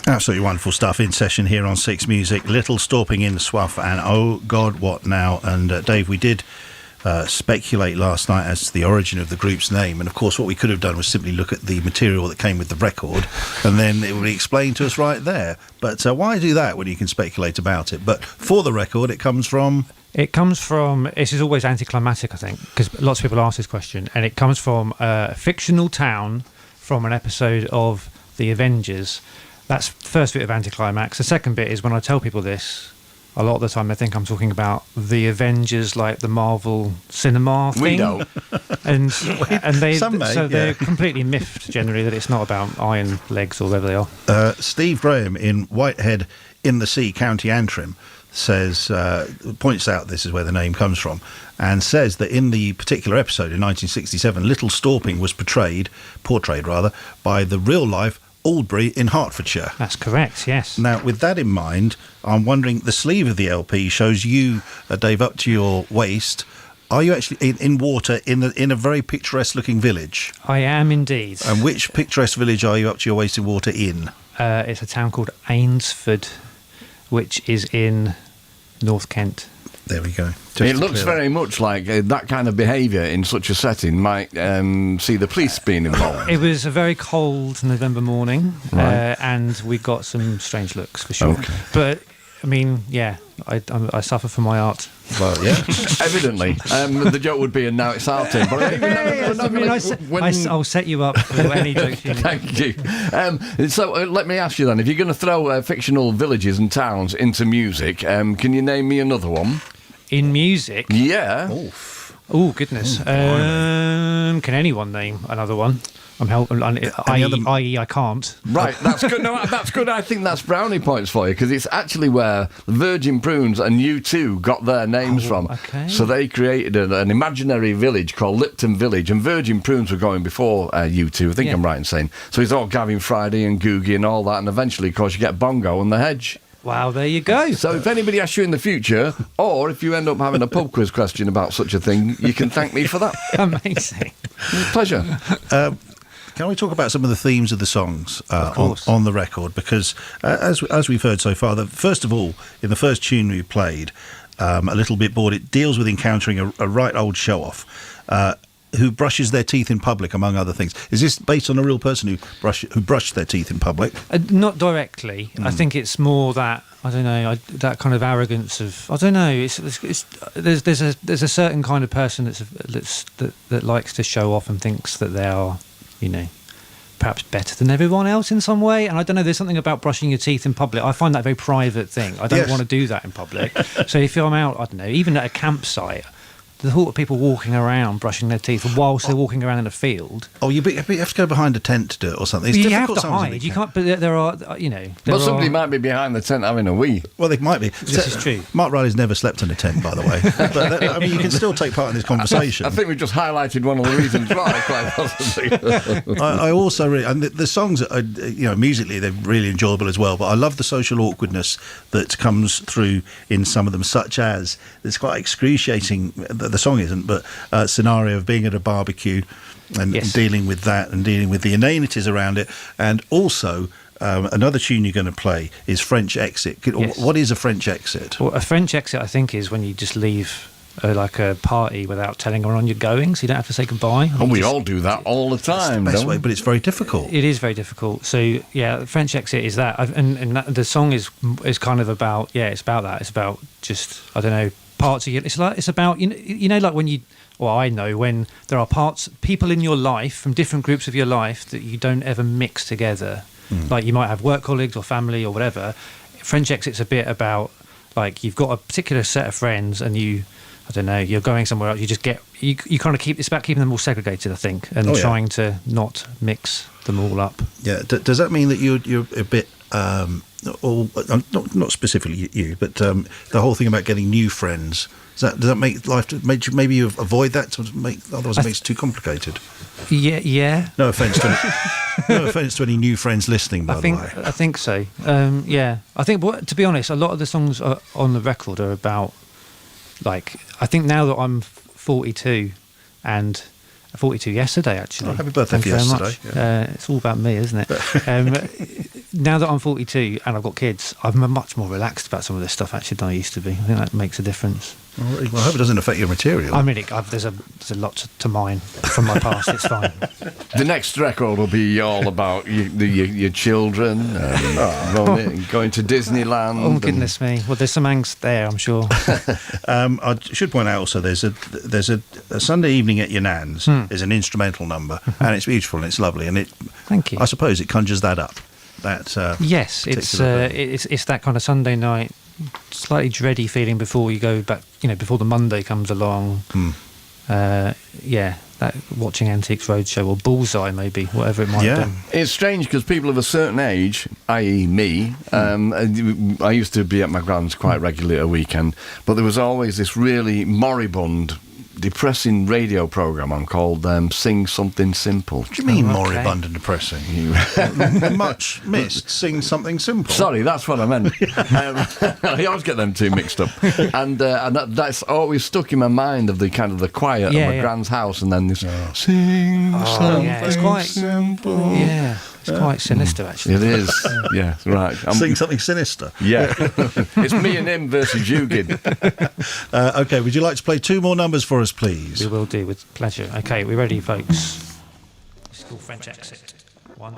Absolutely wonderful stuff in session here on Six Music. Little Storping in the Swuff, and oh God, what now? And Dave, we did speculate last night as to the origin of the group's name, and of course what we could have done was simply look at the material that came with the record, and then it would be explained to us right there. But why do that when you can speculate about it? But for the record, it comes from... This is always anticlimactic, I think, because lots of people ask this question, and it comes from a fictional town from an episode of The Avengers. That's the first bit of anticlimax. The second bit is when I tell people this, a lot of the time they think I'm talking about The Avengers, like the Marvel cinema thing. We don't. And Some they're completely miffed generally that it's not about iron legs or whatever they are. Steve Graham in Whitehead in the Sea, County Antrim, says, points out this is where the name comes from, and says that in the particular episode in 1967, Little Storping was portrayed by the real-life Aldbury in Hertfordshire. That's correct, yes. Now, with that in mind, I'm wondering, the sleeve of the LP shows you, Dave, up to your waist. Are you actually in water in a very picturesque-looking village? I am indeed. And which picturesque village are you up to your waist in water in? It's a town called Ainsford, which is in North Kent. There we go. It looks very much like that kind of behaviour in such a setting might see the police being involved. It was a very cold November morning, Right. and we got some strange looks for sure. Okay. But I mean, yeah, I suffer from my art. Well, yeah. Evidently. The joke would be, and now it's out. I'll set you up for any jokes you need. Thank you. So let me ask you then, if you're going to throw fictional villages and towns into music, can you name me another one? In music? Yeah. Oh, goodness. Can anyone name another one? I'm helping. I can't. Right, that's good. No, that's good. I think that's brownie points for you, because it's actually where Virgin Prunes and U2 got their names from. Okay. So they created an imaginary village called Lipton Village, and Virgin Prunes were going before U2. I think I'm right in saying. So it's all Gavin Friday and Googie and all that, and eventually, of course, you get Bongo and The Hedge. Wow, there you go. So if anybody asks you in the future, or if you end up having a pub quiz question about such a thing, you can thank me for that. Amazing. Pleasure. Can we talk about some of the themes of the songs on the record? Because as we've heard so far, first of all, in the first tune we played, A Little Bit Bored, it deals with encountering a right old show-off who brushes their teeth in public, among other things. Is this based on a real person who brushed their teeth in public? Not directly. I think it's more that, I don't know, that kind of arrogance of, I don't know. There's a certain kind of person that likes to show off and thinks that they are, you know, perhaps better than everyone else in some way. And I don't know, there's something about brushing your teeth in public. I find that a very private thing. I don't want to do that in public. So if I'm out, I don't know, even at a campsite, the thought of people walking around brushing their teeth whilst they're walking around in a field. Oh, you have to go behind a tent to do it or something. It's you difficult have to hide. You can't. But there are, you know. But somebody might be behind the tent having a wee. Well, they might be. This is true. Mark Riley's never slept in a tent, by the way. But I mean, you can still take part in this conversation. I think we just highlighted one of the reasons why, quite possibly. I also really, and the songs are, you know, musically they're really enjoyable as well. But I love the social awkwardness that comes through in some of them, such as it's quite excruciating. The song isn't, but scenario of being at a barbecue and dealing with that and dealing with the inanities around it, and also another tune you're going to play is French Exit. What is a French exit? Well, a French exit, I think, is when you just leave like a party without telling everyone you're going, so you don't have to say goodbye. And we all do that all the time. It's the best way, but it's very difficult. It is very difficult. So yeah, French Exit is that, and the song is kind of about it's about that. It's about just, I don't know, parts of you. It's about you know like when you. Well, I know when there are people in your life from different groups of your life that you don't ever mix together. Like you might have work colleagues or family or whatever. French Exit's a bit about like you've got a particular set of friends and you're going somewhere else. You just you kind of it's about keeping them all segregated, I think, and trying to not mix them all up. Yeah. Does that mean that you're a bit, not specifically you, but the whole thing about getting new friends? Does that make life? Maybe you avoid that otherwise it makes it too complicated. Yeah. No offence to any new friends listening, by the way. I think so. Yeah. I think, to be honest, a lot of the songs on the record are about, like, I think now that I'm 42 and 42 yesterday, actually. Oh, happy birthday Thank for you very yesterday. much. It's all about me, isn't it? Now that I'm 42 and I've got kids, I'm much more relaxed about some of this stuff actually than I used to be. I think that makes a difference. Well, I hope it doesn't affect your material. I mean, there's a lot to mine from my past. It's fine. The next record will be all about your children going to Disneyland. Oh goodness me! Well, there's some angst there, I'm sure. I should point out also there's a Sunday evening at your nan's is an instrumental number, and it's beautiful and it's lovely, and it. Thank you. I suppose it conjures that up. Yes, it's that kind of Sunday night, slightly dready feeling before you go back. Before the Monday comes along. That watching Antiques Roadshow or Bullseye, maybe, whatever it might have been. It's strange because people of a certain age, i.e. me, I used to be at my grand's quite regularly at a weekend, but there was always this really moribund, depressing radio programme on called Sing Something Simple. What do you mean moribund and depressing? Much missed. Sing Something Simple. Sorry, that's what I meant. I always get them two mixed up. And that's always stuck in my mind of the kind of the quiet of my grand's house, and then this Sing Something it's quite Simple. Yeah, it's quite sinister actually. It is. Yeah, right. Sing Something Sinister. Yeah. It's me and him versus you, Gid. Okay, would you like to play 2 more numbers for us, please? We will do, with pleasure. Okay, we're ready, folks. This is called French Exit. 1.